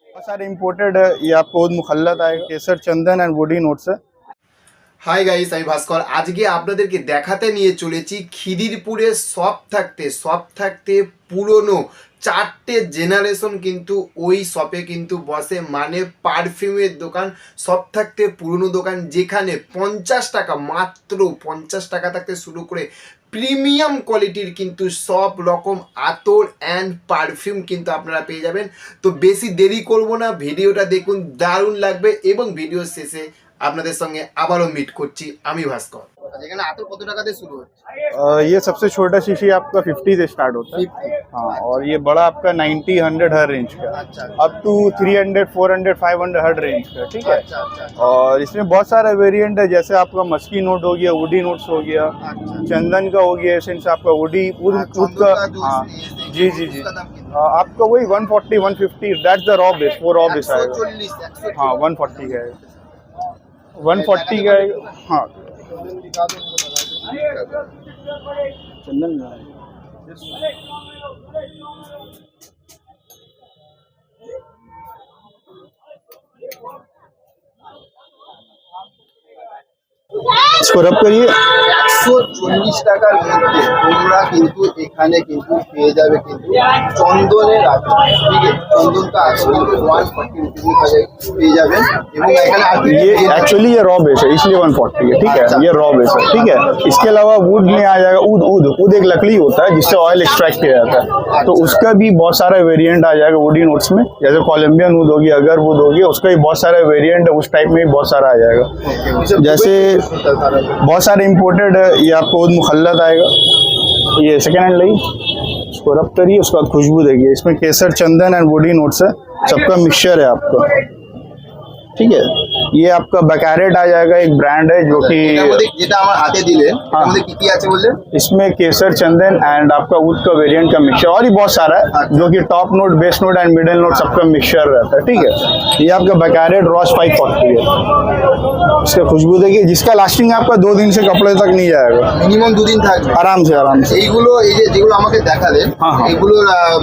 बहुत सारे इम्पोर्टेड है, ये आपको उद मुखल्लत आएगा, केसर चंदन एंड वुडी नोट्स है। হাই গাইস, আমি ভাস্কর। আজকে আপনাদেরকে দেখাতে নিয়ে চলেছি খিদিরপুরে সব থাকতে পুরনো 4টে জেনারেশন কিন্তু ওই শপে কিন্তু বসে, মানে পারফিউমের দোকান, সব থাকতে পুরনো দোকান, যেখানে 50 টাকা, মাত্র 50 টাকা থাকতে শুরু করে প্রিমিয়াম কোয়ালিটির কিন্তু সব রকম আতর অ্যান্ড পারফিউম কিন্তু আপনারা পেয়ে যাবেন। তো বেশি দেরি করব না, ভিডিওটা দেখুন, দারুণ লাগবে। এবং ভিডিও শেষে আপনাদের সঙ্গে আবারও মিট করছি আমি ভাস্কর। এখানে আতর কত টাকা দিয়ে শুরু হচ্ছে? ये सबसे छोटा शीशी आपका 50 से स्टार्ट होता है। 50। हाँ, और ये बड़ा आपका 90, 100 हर रेंज का, अच्छा। अप टू 300, 400, 500 हर रेंज का, ठीक है। अच्छा अच्छा। और इसमें बहुत सारा वेरिएंट है, जैसे आपका मस्की नोट हो गया, वुडी नोट्स हो गया, अच्छा। चंदन का हो गया, एसेंस आपका वुडी उद का। हाँ जी जी जी, आपका वही 140, 150, दैट्स द रॉ बेस, वो रॉ बेस आएगा। हाँ 140 का है, 140 का है। हाँ चंदन का है। इसको रब करिए। 140 টাকার মধ্যে তোমরা কিন্তু এখানে কিন্তু পেয়ে যাবে কিন্তু চন্দনের আতর, ঠিক আছে। চন্দনটা আতর কিন্তু 140 রুপিস পেয়ে যাবেন। এবং এখানে ये एक्चुअली ये रॉ बेस है, इसलिए 140 है, ठीक है। ये रॉ बेस है, ठीक है। इसके अलावा वुड में आ जाएगा उद एक लकड़ी होता है जिससे ऑयल एक्सट्रैक्ट किया जाता है, तो उसका भी बहुत सारा वेरिएंट आ जाएगा वुडी नोट्स में। जैसे कोलंबियन वुड होगी, अगर वुड होगी, उसका भी बहुत सारा वेरिएंट है, उस टाइप में भी बहुत सारा आ जाएगा। जैसे बहुत सारे इम्पोर्टेड है, ये आपको उद मुखल्लत आएगा, ये सेकेंड हैंड लगी, इसको रब करिए, उसका खुशबू देखिए। इसमें केसर चंदन एंड वुडी नोट्स है, सबका मिक्सचर है आपका, ठीक है। ये आपका बकैरेट आ जाएगा, एक ब्रांड है जो कि যেটা আমার হাতে দিলে আমাদের কি কি আছে বললে? इसमें केसर चंदन एंड आपका उद का वेरिएंट का मिक्सचर, और ही बहुत सारा है, जो कि top note, base note and middle note सबका मिक्सचर रहता है, ठीक है। ये आपका बकैरेट रॉस 540 है, इसका खुशबू देखिए, जिसका लास्टिंग आपका 2 दिन से कपड़े तक नहीं जाएगा, মিনিমাম 2 দিন থাকবে आराम से आराम से। এইগুলো এই যে যেগুলো আমাকে দেখালেন, हाँ। এগুলো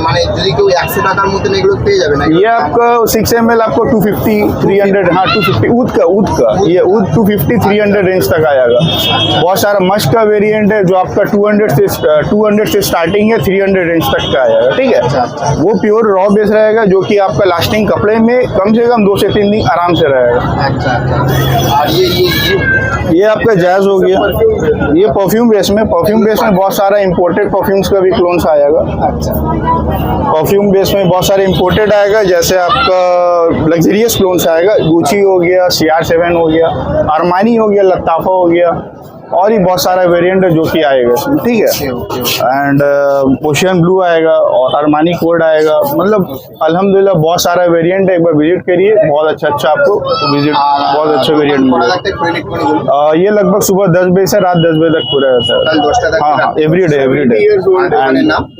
মানে যদি কেউ 100 টাকার মধ্যে এগুলো পেয়ে যাবে না? ये आपका 6 ml आपको 250, 300, हाँ 250 ऊद का ये ऊद 250, 300 रेंज तक आएगा। बहुत सारा मस्क का वेरिएंट है जो आपका 200 से स्टार्टिंग है, 300 रेंज तक का आएगा, ठीक है। वो प्योर रॉ बेस रहेगा, जो कि आपका लास्टिंग कपड़े में कम से कम 2 से 3 दिन आराम से रहेगा। अच्छा अच्छा। और ये आपका जैज हो गया, ये परफ्यूम बेस में बहुत सारा इंपोर्टेड परफ्यूम्स का भी क्लोन्स आएगा। अच्छा। परफ्यूम बेस में बहुत सारे इंपोर्टेड आएगा, जैसे आपका लग्जरियस क्लोन्स आएगा, गुची हो गया, CR7 हो गया, अरमानी हो गया, लत्ताफा हो गया, और ही बहुत सारा वेरिएंट है जो कि आएगा इसमें, ठीक है। एंड ओशियन ब्लू आएगा और अरमानी कोड आएगा, मतलब अल्हम्दुलिल्लाह बहुत सारा वेरिएंट है। एक बार विजिट करिए, बहुत अच्छा आपको विजिट, बहुत अच्छा वेरिएंट मिलेगा। ये लगभग सुबह 10 बजे से रात 10 बजे तक पूरा रहता है। हाँ हाँ, एवरी डे। एंड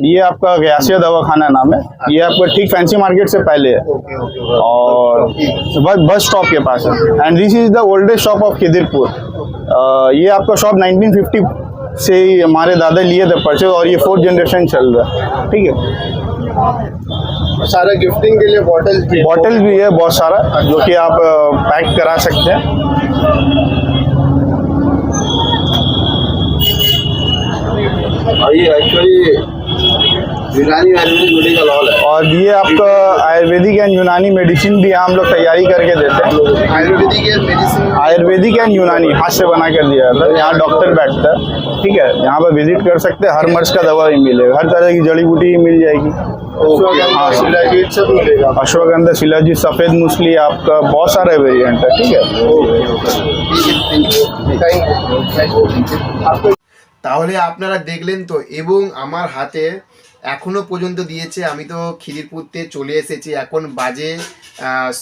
ये आपका गयासिया दवाखाना नाम है, ये आपका ठीक फैंसी मार्केट से पहले है, और बस स्टॉप के पास है। And this is the oldest shop of Khidirpur. ये आपका शॉप 1950 से हमारे दादा लिए थे परचेज, और ये 4th जनरेशन चल रहा है, ठीक है। सारा गिफ्टिंग के लिए बॉटल भी है बहुत सारा, जो कि आप पैक करा सकते हैं। एक्चुअली यूनानी आयुर्वेदिक मेडिकल हॉल है, और ये आपका आयुर्वेदिक एंड यूनानी मेडिसिन भी यहाँ हम लोग तैयारी करके देते हैं। आयुर्वेदिक एंड यूनानी हाथ से बना कर दिया जाता है, यहाँ डॉक्टर बैठता है, ठीक है। यहाँ पर विजिट कर सकते हैं, हर मर्ज का दवा भी मिलेगा, हर तरह की जड़ी बूटी भी मिल जाएगी। अश्वगंधा, शिलाजीत, सफ़ेद मूसली, आपका बहुत सारा वेरिएंट है, ठीक है। তাহলে আপনারা দেখলেন তো, এবং আমার হাতে এখনো পর্যন্ত দিয়েছে। আমি তো খিদিরপুরতে চলে এসেছি, এখন বাজে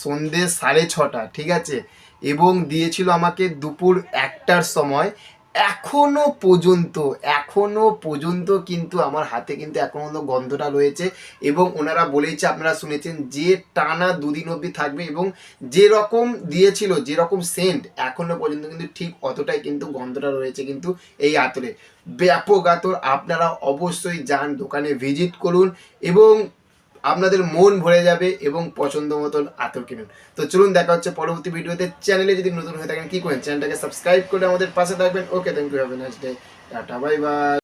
সন্ধ্যে 6:30, ঠিক আছে। এবং দিয়েছিল আমাকে দুপুর 1টার সময়। এখনো পর্যন্ত কিন্তু আমার হাতে কিন্তু এখনো গন্ধটা রয়েছে। এবং ওনারা বলেছে, আপনারা শুনেছেন, যে টানা 2 দিন অবধি থাকবে, এবং যেরকম দিয়েছিল, যেরকম সেন্ট, এখনো পর্যন্ত কিন্তু ঠিক অতটাই কিন্তু গন্ধটা রয়েছে কিন্তু এই আতরে। ব্যাপক আতর, আপনারা অবশ্যই যান, দোকানে ভিজিট করুন। এবং আপনাদের মন ভরে যাবে এবং পছন্দ মতন আতর কিনুন। তো চলুন দেখা হচ্ছে পরবর্তী ভিডিওতে। চ্যানেলে যদি নতুন হয়ে থাকেন কি করেন, চ্যানেলটাকে সাবস্ক্রাইব করে আমাদের পাশে থাকবেন। Okay, thank you, have a nice day, tata, bye by.